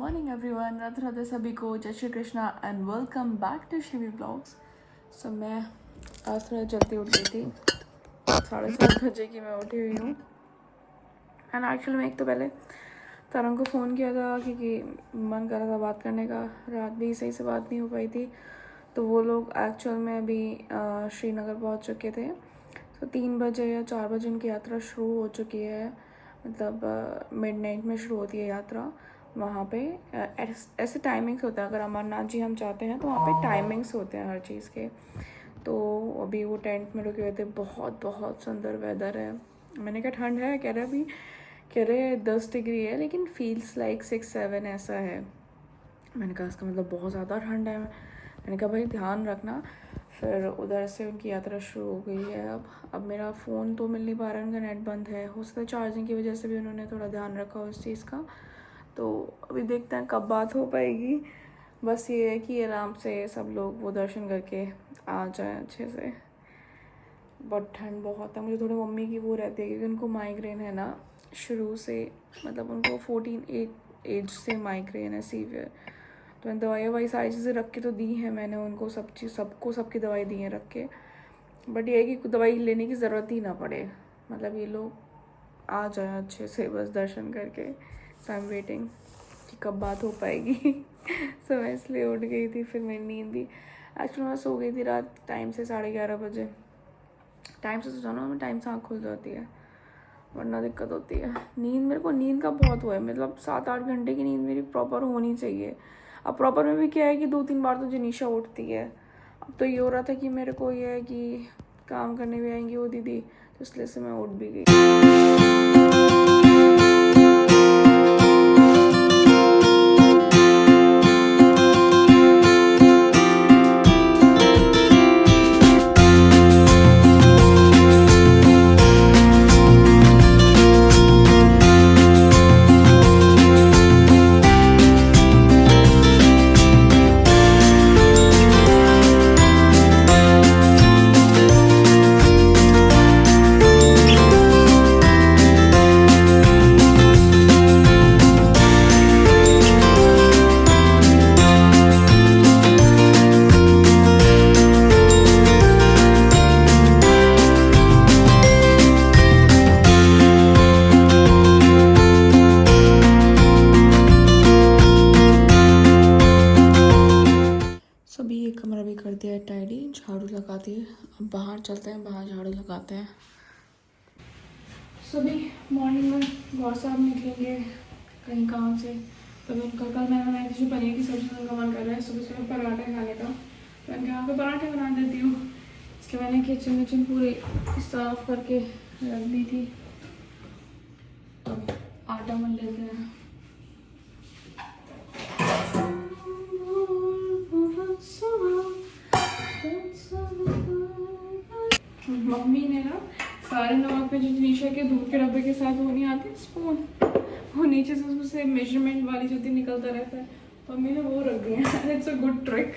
Morning everyone, Radhe Radhe सभी को, जय Shri Krishna and welcome back to Shivi blogs. सो मैं आज थोड़ा जल्दी उठ गई थी, 7:30 बजे की मैं उठी हुई हूँ। एंड एक्चुअली मैं एक तो पहले तरुण को फ़ोन किया था क्योंकि मन कर रहा था बात करने का, रात भी सही से बात नहीं हो पाई थी। तो वो लोग एक्चुअल में अभी श्रीनगर पहुँच चुके थे। तो 3 बजे या 4 बजे उनकी यात्रा शुरू हो चुकी है, मतलब मिडनाइट में शुरू होती है यात्रा। वहाँ पे ऐसे टाइमिंग्स होते हैं, अगर अमरनाथ जी हम जाते हैं तो वहाँ पे टाइमिंग्स होते हैं हर चीज़ के। तो अभी वो टेंट में रुके हुए थे, बहुत बहुत सुंदर वेदर है। मैंने कहा ठंड है, कह रहे 10 डिग्री है लेकिन फील्स लाइक 6-7 ऐसा है। मैंने कहा इसका मतलब बहुत ज़्यादा ठंड है। मैंने कहा भाई ध्यान रखना। फिर उधर से उनकी यात्रा शुरू हो गई है। अब मेरा फ़ोन तो मिल नहीं पा रहा है, उनका नेट बंद है। हो सकता है चार्जिंग की वजह से भी उन्होंने थोड़ा ध्यान रखा उस चीज़ का। तो अभी देखते हैं कब बात हो पाएगी। बस ये है कि आराम से सब लोग वो दर्शन करके आ जाए अच्छे से। बहुत ठंड बहुत है। मुझे थोड़ी मम्मी की वो रहती है क्योंकि उनको माइग्रेन है ना शुरू से, मतलब उनको 14 एज से माइग्रेन है सीवियर। तो मैंने दवाई सारी चीज़ें रख के तो दी हैं मैंने उनको, सबकी दवाई दी है रख के। बट ये है कि दवाई लेने की ज़रूरत ही ना पड़े, मतलब ये लोग आ जाए अच्छे से बस दर्शन करके। सो आई एम वेटिंग कि कब बात हो पाएगी। सो मैं इसलिए उठ गई थी। फिर मेरी नींद भी एक्चुअली मैं सो गई थी रात टाइम से 11:30 बजे। टाइम से सो जाना में टाइम से आँख खुल जाती है, वरना दिक्कत होती है। मेरे को नींद का बहुत हुआ है, मतलब 7-8 घंटे की नींद मेरी प्रॉपर होनी चाहिए। अब प्रॉपर में भी क्या है कि 2-3 बार तो जनीशा उठती है। अब तो ये हो रहा था कि मेरे को ये है कि काम करने भी आएंगी वो दीदी, तो इसलिए से मैं उठ भी गई। सभी ये कमरा भी कर दिया है टाइडी, झाड़ू लगा दिए। अब बाहर चलते हैं, बाहर झाड़ू लगाते हैं। सभी मॉर्निंग में गौर साहब निकलेंगे कहीं काम से, तभी कल मैंने बनाई थी जो पनीर की सब्जी, उनका मन कर रहा है सुबह सुबह पराठे खाने का। तो मैंने कहा पे पराठे बना देती हूँ। इसके मैंने किचन पूरी साफ करके रख दी थी। तो आटा मल लेते हैं। मम्मी ने ना सारे नमक पे जो जनीशा के दूध के डब्बे के साथ वो नहीं आती स्पून, वो नीचे से उससे मेजरमेंट वाली जो निकलता रहता है, तो मम्मी ने वो रख दिया। It's a good trick.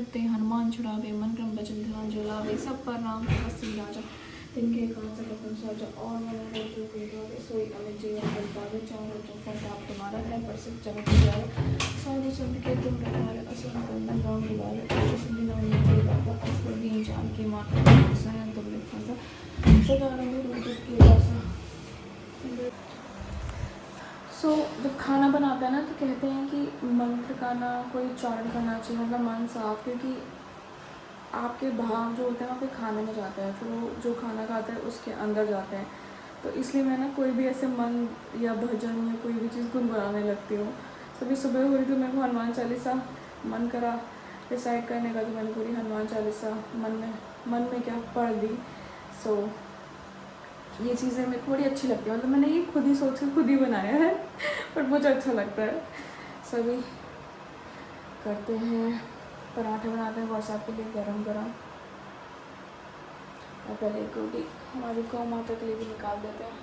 करते हनुमान छुड़ावे, मन क्रम बचन ध्यान जलावे, सब पर राम तपस्वी राजा, तिनके काज सकल साजा, और मन हो जो कोई भावे, सोई अमित जीवन बल पावे, चारों चौखा आप तुम्हारा है, प्रसिद्ध जगत उजारे, साधु संत के तुम रखवारे, असुर कंदन राम दुलारे, अष्ट सिद्धि नव निधि के दाता, असुर दीन जान की माता, स्वयं तुमने खासा, सदा रंग रूप की दासा। जब खाना बनाते हैं ना तो कहते हैं कि मंत्र का ना कोई उच्चारण करना चाहिए, मतलब मन साफ, क्योंकि आपके भाव जो होते हैं वहाँ पे खाने में जाते हैं, फिर वो जो खाना खाता है उसके अंदर जाते हैं। तो इसलिए मैं ना कोई भी ऐसे मन या भजन या कोई भी चीज़ गुनगुनाने लगती हूँ। सभी सुबह हो रही तो मेरे को हनुमान चालीसा मन करा डिसाइड करने का, तो मैंने पूरी हनुमान चालीसा मन में क्या पढ़ दी। ये चीज़ें मेरे को बड़ी अच्छी लगती है, मतलब मैंने ये खुद ही सोच के खुद ही बनाया है बट मुझे अच्छा लगता है। सभी करते हैं, पराठे बनाते हैं व्हाट्सएप के लिए गरम गरम, और पहले एक रोटी हमारी गौ माता के लिए भी निकाल देते हैं,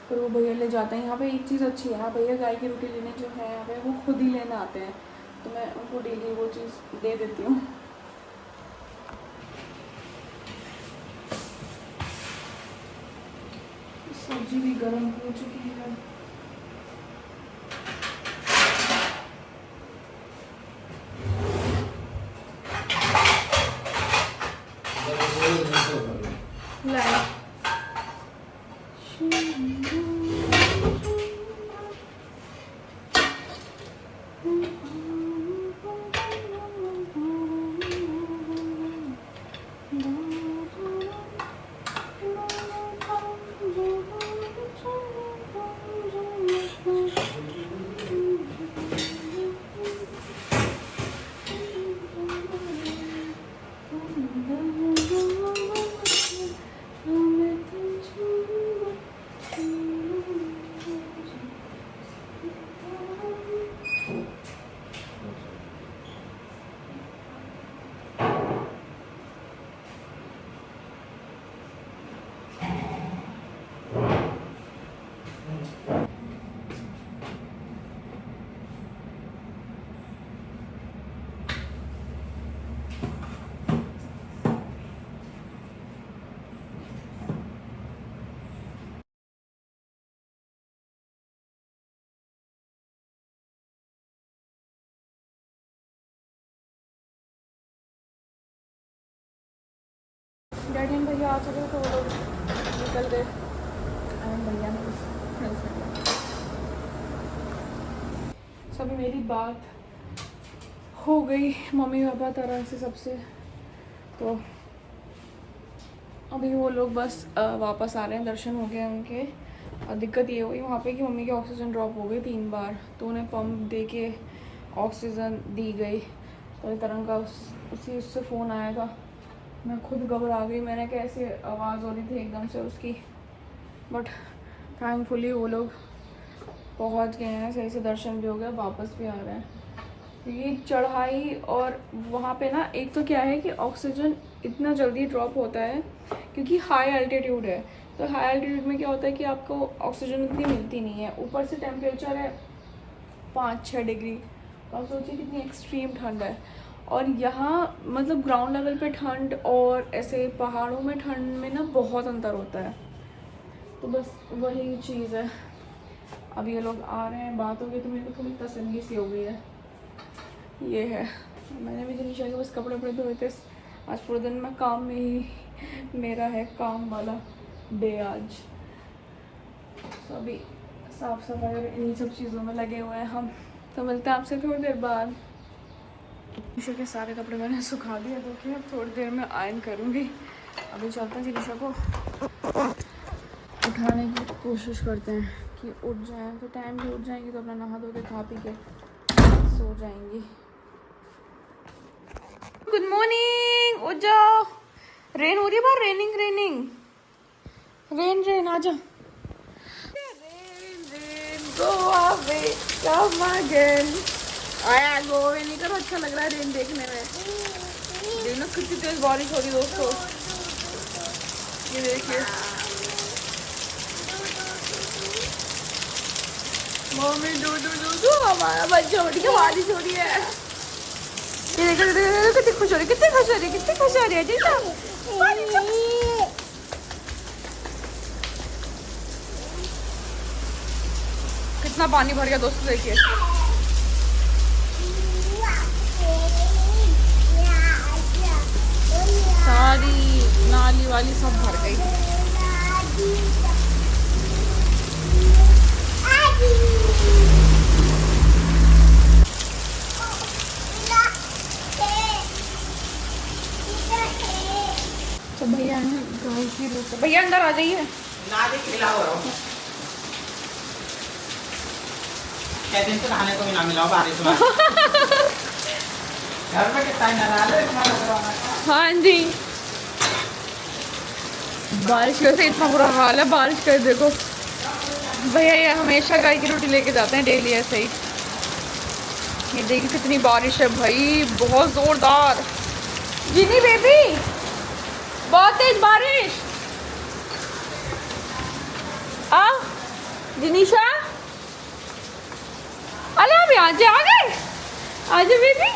फिर वो भैया ले जाते हैं। यहाँ पे एक चीज़ अच्छी है, यहाँ भैया गाय की रोटी लेने जो है यहाँ पे वो खुद ही लेने आते हैं, तो मैं उनको डेली वो चीज़ दे देती हूँ। सब्जी भी गर्म हो चुकी है। डैडी एंड भैया आ चुके तो वो लोग निकल गए, एंड भैया ने सभी मेरी बात हो गई मम्मी पापा तरह से सबसे, तो अभी वो लोग बस वापस आ रहे हैं, दर्शन हो गए उनके। और दिक्कत ये हुई वहाँ पे कि मम्मी की ऑक्सीजन ड्रॉप हो गई 3 बार, तो उन्हें पंप दे के ऑक्सीजन दी गई। तो तरंग का उससे फ़ोन आया था, मैं खुद घबरा गई, मैंने कैसे आवाज़ हो रही थी एकदम से उसकी, बट थैंकफुली वो लोग पहुंच गए हैं, सही से दर्शन भी हो गया, वापस भी आ रहे हैं। ये चढ़ाई और वहाँ पे ना एक तो क्या है कि ऑक्सीजन इतना जल्दी ड्रॉप होता है क्योंकि हाई एल्टीट्यूड है, तो हाई एल्टीट्यूड में क्या होता है कि आपको ऑक्सीजन इतनी मिलती नहीं है, ऊपर से टेम्परेचर है 5-6 डिग्री, तो आप सोचिए कितनी एक्सट्रीम ठंड है। और यहाँ मतलब ग्राउंड लेवल पे ठंड और ऐसे पहाड़ों में ठंड में ना बहुत अंतर होता है, तो बस वही चीज़ है। अब ये लोग आ रहे हैं, बात हो गई तो मेरे को थोड़ी तसल्ली सी हो गई है। ये है, मैंने भी जिनिशा के बस कपड़े वपड़े धोए थे, आज पूरे दिन मैं काम में ही, मेरा है काम वाला डे आज। तो अभी साफ़ सफाई और इन्हीं सब चीज़ों में लगे हुए हैं हम, तो मिलते हैं आपसे थोड़ी देर बाद। जिनिशा के सारे कपड़े मैंने सुखा दिए धो के, अब थोड़ी देर में आयरन करूँगी। अभी चलते हैं, जिनिशा को उठाने की कोशिश करते हैं कि उठ जाए, तो टाइम भी उठ जाएंगी तो अपना नहा धो के खा पी के सो जाएंगी। गुड मॉर्निंग, उठ जाओ, रेन हो रही है बाहर, रेन आजा। Rain go away come again. आया गो अवे नहीं करो, अच्छा लग रहा है रेन देखने में। देखना कितनी तेज बारिश हो रही है दोस्तों, ये देखिए। मम्मी दो हमारा बच्चा उठ के बारिश हो रही है। ये देखो देखो देखो, कितनी खुश हो रही है, कितनी खुश हो रही है, कितनी खुश हो रही है जीजा। पानी चुप। कितना पानी भर गया दोस्तों, देखिए। सारी नाली वाली सब भर गई। तो भैया गाय की रोटी, भैया अंदर आ जाइए। कहते हैं तो नहाने को भी ना मिला बारिश में। घर में कितना नहा ले, हाँ जी, बारिश की वजह से इतना बुरा हाल है। बारिश कर देखो भैया, ये हमेशा गाय की रोटी लेके जाते हैं डेली ऐसे ही। ये देखिए कितनी बारिश है भाई, बहुत जोरदार। जिनी बेबी, बहुत तेज बारिश। आ जिनीशा, अरे आप यहाँ से आ गए, आ जाओ बेबी।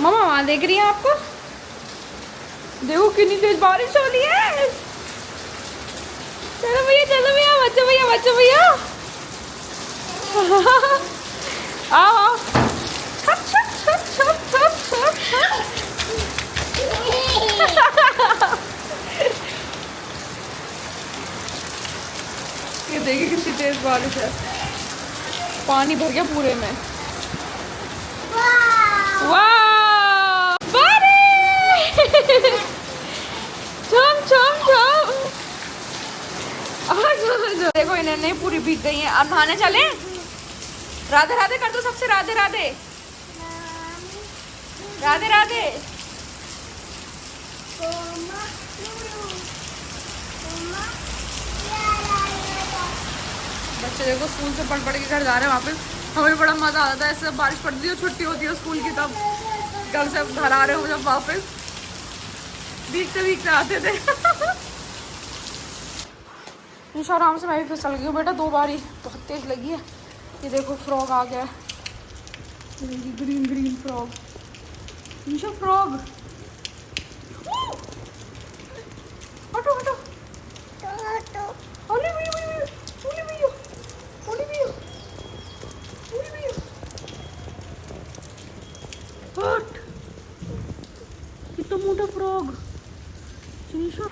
मामा वहाँ देख रही है आपको, देखो कितनी तेज बारिश हो रही है। चलो भैया, चलो भैया, बच्चो भैया, बच्चो भैया। आओ छप छप छप छप छप छप छप। ये देखिए कितनी तेज बारिश है, पानी भर गया पूरे में। वाह बारिश, छम छम छम। देखो इन्हें पूरी भीग गई है। अब नहाने चले, राधे राधे कर दो सबसे, राधे राधे, राधे राधे। बच्चे देखो स्कूल से पढ़ के घर जा रहे हैं वापस। हमें बड़ा मजा आता है ऐसे, बारिश पड़ती है, छुट्टी होती है स्कूल की, तब घर से घर आ रहे हो जब वापस, भीगते भीगते आते थे। निशा आराम से, मैं भी फिसल गई हूँ बेटा 2 बार ही, बहुत तेज लगी है। ये देखो फ्रॉग आ गया है, ग्रीन ग्रीन फ्रॉग। निशा फ्रॉग, हटो हटो, ओली भैया, ओली भैया, ओली भैया, ओली भैया, हट। कितना मोटा फ्रॉग निशा।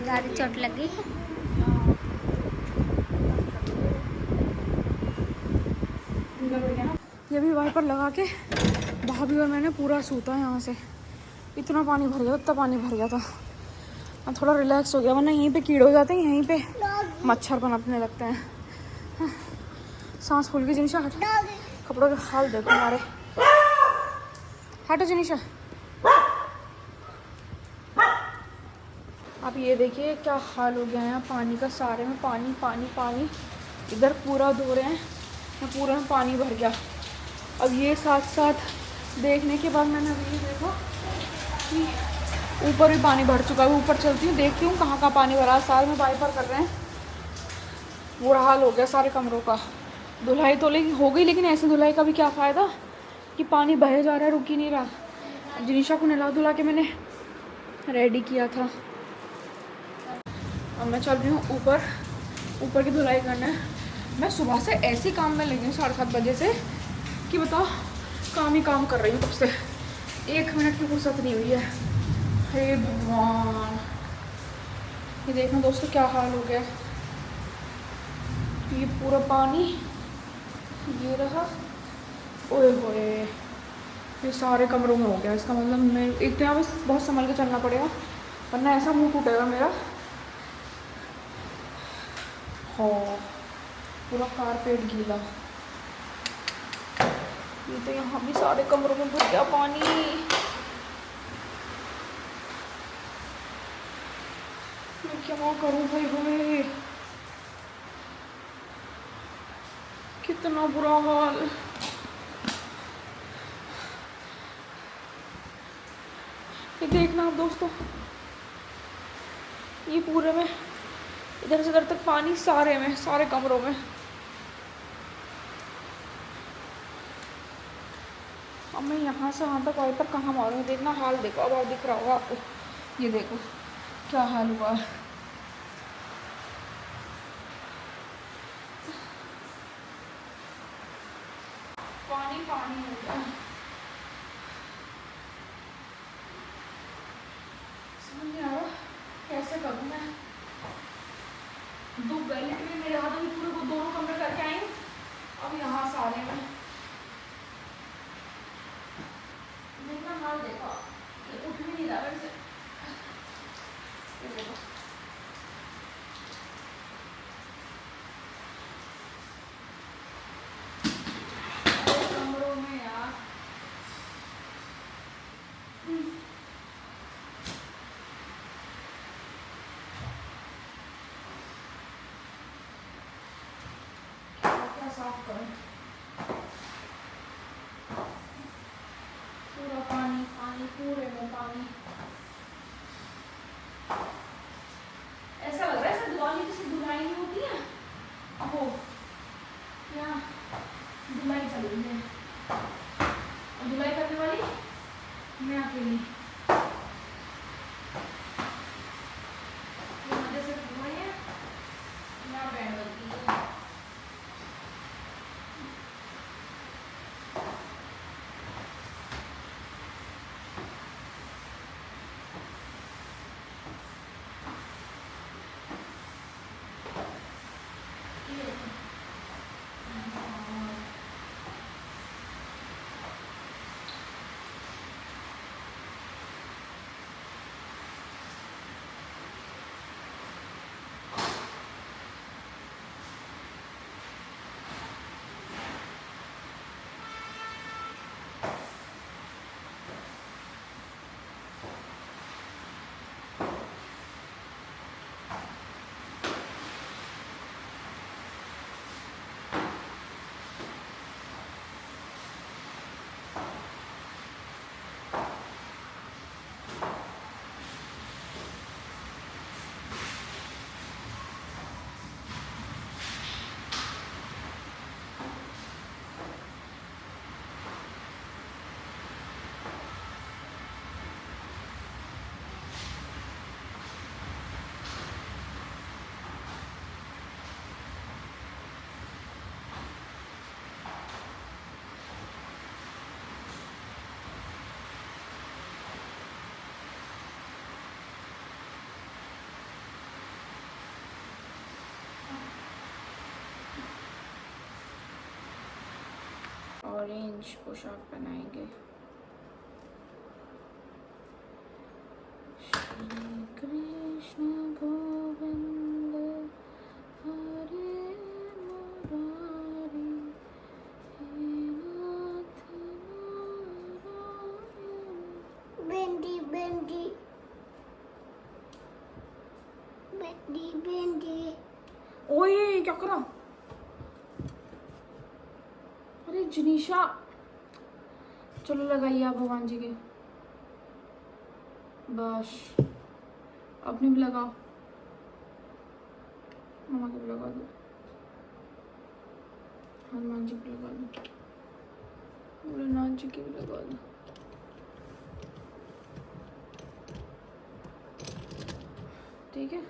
ज़्यादा चोट लग गई। ये भी वाइपर लगा के भाभी और मैंने पूरा सूता है यहाँ से। इतना पानी भर गया, इतना पानी भर गया था। अब थोड़ा रिलैक्स हो गया, वरना यहीं पे कीड़े हो जाते हैं, यहीं पे मच्छर पनपने लगते हैं। सांस फूल गई। जिनिशा हट, कपड़ों का हाल देखो हमारे। हटो जिनिशा। अब ये देखिए क्या हाल हो गया है पानी का, सारे में पानी पानी पानी। इधर पूरा धो रहे हैं, पूरा में पानी भर गया। अब ये साथ साथ देखने के बाद मैंने अभी देखा कि ऊपर भी पानी भर चुका है। ऊपर चलती हूँ, देखती हूँ कहाँ कहाँ पानी भरा है। सारे में वाइपर कर रहे हैं, बुरा हाल हो गया सारे कमरों का। धुलाई तो लेकिन हो गई, लेकिन ऐसे धुलाई का भी क्या फ़ायदा कि पानी बहे जा रहा है, रुक ही नहीं रहा। जिनिशा को नहला धुला के मैंने रेडी किया था। अब मैं चल रही हूँ ऊपर, ऊपर की धुलाई करना है। मैं सुबह से ऐसे काम में लगी हूँ 7:30 बजे से कि बताओ काम ही काम कर रही हूँ तब से, 1 मिनट की फुर्सत नहीं हुई है। हे भगवान, ये देखना दोस्तों क्या हाल हो गया। ये पूरा पानी ये रहा, ओए होए, ये सारे कमरों में हो गया। इसका मतलब मैं एक तो यहाँ बस बहुत संभल के चलना पड़ेगा वरना ऐसा मुंह टूटेगा मेरा। हाँ, पूरा कारपेट गीला। ये तो यहाँ भी सारे कमरों में भर गया पानी। मैं क्या करूँ भाई, भाई कितना बुरा हाल। ये देखना आप दोस्तों, ये पूरे में इधर से इधर तक पानी, सारे में, सारे कमरों में। अब मैं यहाँ से वहाँ तक वाइपर कहाँ मारूँ? देखना हाल देखो, अब आप दिख रहा होगा आपको, ये देखो क्या हाल हुआ है। पानी पानी हो गया। समझ नहीं आ रहा कैसे करूँ मैं। 2 बैलेट में मेरे हाथों में पूरे को दोनों कमरे करके आई हूँ, अब यहाँ सारे में। देखना हाल देखो, ये उठ भी नहीं रहा वैसे। ये देखो कमरों में यार। क्या साफ करूं, पूरा पानी पानी, पूरे में पानी। ऐसा लग रहा है जैसे दिवाली किसी धुलाई नहीं होती है, वो यहाँ धुलाई चल रही है और धुलाई करने वाली मैं अकेली। ये मजे से धुलाई है, यहाँ बैंड बजती है। ऑरेंज पोशाक पहनाएंगे। श्री कृष्ण गोविंद हरे मुरारी, हे नाथ नारायण। बेंडी बेंडी बेंडी बेंडी। ओए क्या करा? अरे जनीशा, चलो लगाइए आप भगवान जी के। बस अपने भी लगाओ, मम्मा के भी लगा दो, हनुमान जी को लगा दो, भोलेनाथ जी के भी लगा दो। ठीक है,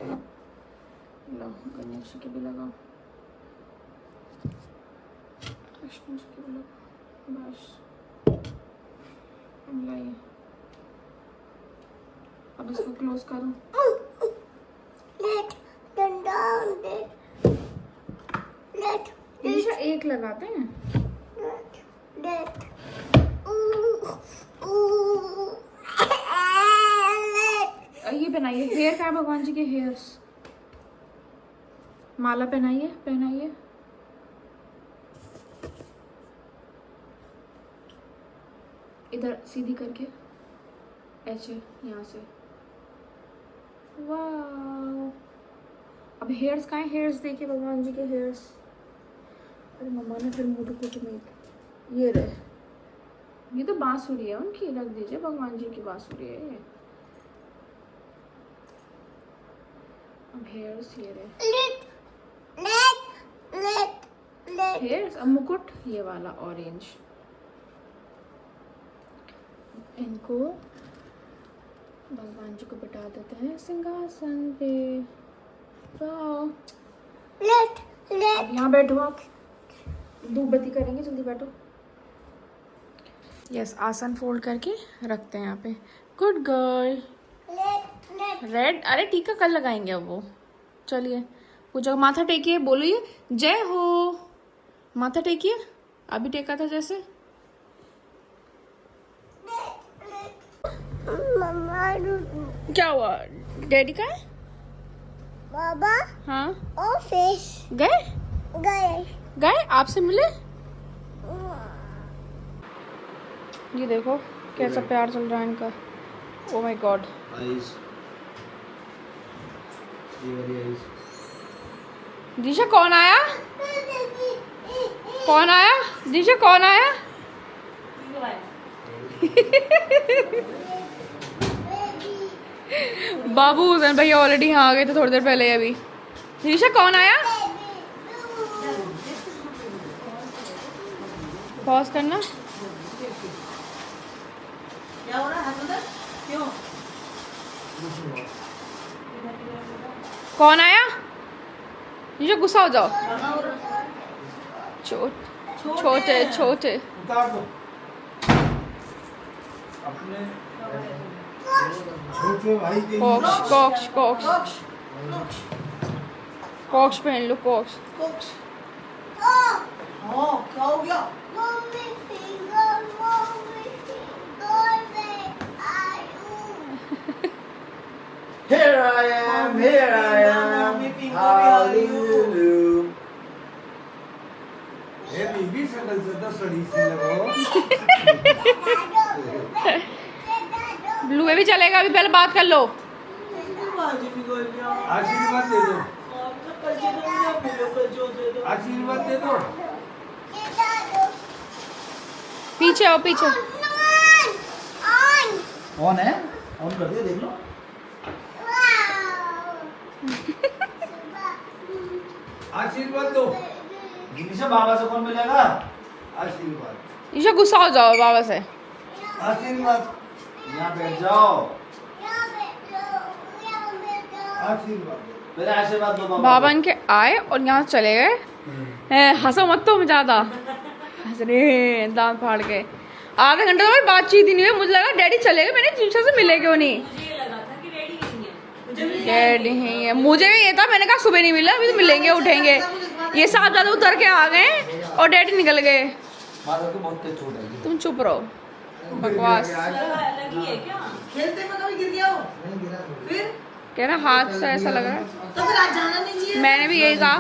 लो गणेश जी के भी लगाओ। कृष्ण जी के बोलो बस लाइए। अब इसको क्लोज करो। Let them down. Let. निशा एक लगाते हैं। Let. Ooh. Let. ये पहनाइए। हेयर का है भगवान जी के हेयर्स। माला पहनाइए पहनाइए। इधर सीधी करके ऐसे यहाँ से। वाह। अब हेयर्स कहाँ हैं? हेयर्स देखिए भगवान जी के हेयर्स। अरे मम्मा ने फिर मुंह को तुम्हें ये रहे। ये तो बांसुरी है उनकी, रख दीजिए। भगवान जी की बांसुरी है ये। अब हेयर्स ये रहे। Let. हेयर्स। अब मुकुट ये वाला ऑरेंज। इनको भगवान जी को बिठा देते हैं सिंहासन पे। वाह। अब यहाँ बैठो आप। धूप बत्ती करेंगे, जल्दी बैठो। यस, आसन फोल्ड करके रखते हैं यहाँ पे। Good girl. रेड। अरे टीका कल लगाएंगे अब वो। चलिए पूजा। माथा टेकिए, बोलिए जय हो। माथा टेकिए। अभी टेका था जैसे। Mama, क्या हुआ? डैडी का है? Baba, हाँ office. गए Guys. गए आपसे मिले। ये देखो कैसा प्यार चल रहा है इनका। Oh my God. Eyes. ये वाली eyes. दिशा कौन आया? कौन आया? दिशा कौन आया? बाबू हुसैन भैया ऑलरेडी यहाँ आ गए थे थोड़ी देर पहले अभी। दिशा कौन आया? पॉज करना। क्या हो रहा है हसुंदर? क्यों? कौन आया? दिशा गुस्सा हो जाओ। छोटे छोटे। उतार दो अपने छोटे भाई के कॉक्स कॉक्स कॉक्स कॉक्स पहन लो। कॉक्स। क्या हो गया? Mommy finger, Here I am, how do you do? ये बीबी सकल से तो सड़ी सी लगो। ब्लू में भी चलेगा। अभी पहले बात कर लो। आशीर्वाद दे दो। आशीर्वाद दे दो। पीछे आओ पीछे। ऑन है? ऑन कर दिया, देख लो। आशीर्वाद दो। गिनीशा बाबा से कौन मिलेगा? आशीर्वाद। ईशा गुस्सा हो जाओ बाबा से। आशीर्वाद। यहाँ बैठ जाओ। आशीर्वाद। पहले आशीर्वाद दो बाबा। बाबा इनके आए और यहाँ चले गए। हंसो मत तुम ज्यादा। हंस रहे दांत फाड़ के। आधे घंटे तो बातचीत ही नहीं हुई। मुझे लगा डैडी चले गए। मैंने जीशा से मिले क्यों नहीं? डैडी है। मुझे भी ये था, मैंने कहा सुबह नहीं मिला, अभी तो मिलेंगे उठेंगे। ये साथ ज्यादा उतर के आ गए और डैडी निकल गए। तुम चुप रहो, बकवास। खेलते में कभी गिर गया हो? फिर कह रहा हाथ से ऐसा लग रहा है। तो फिर आज जाना नहीं है। मैंने भी यही कहा।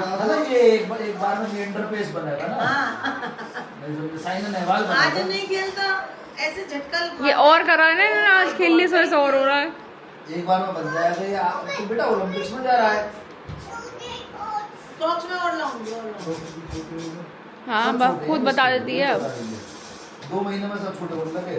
ये एक बार में मेंढर पेस बनेगा ना। साइन नेहवाल बनेगा। आज नहीं खेलता, ऐसे झटका। ये और करा है ना आज खेलने से वैसे और हो रहा है। एक बार में बन जाएगा ये। तो बेटा ओलंपिक्स में जा रहा है। सॉक्स में और लाऊंगी। हाँ खुद बता देती है अब। 2 महीने में सब छोटे होने लगे।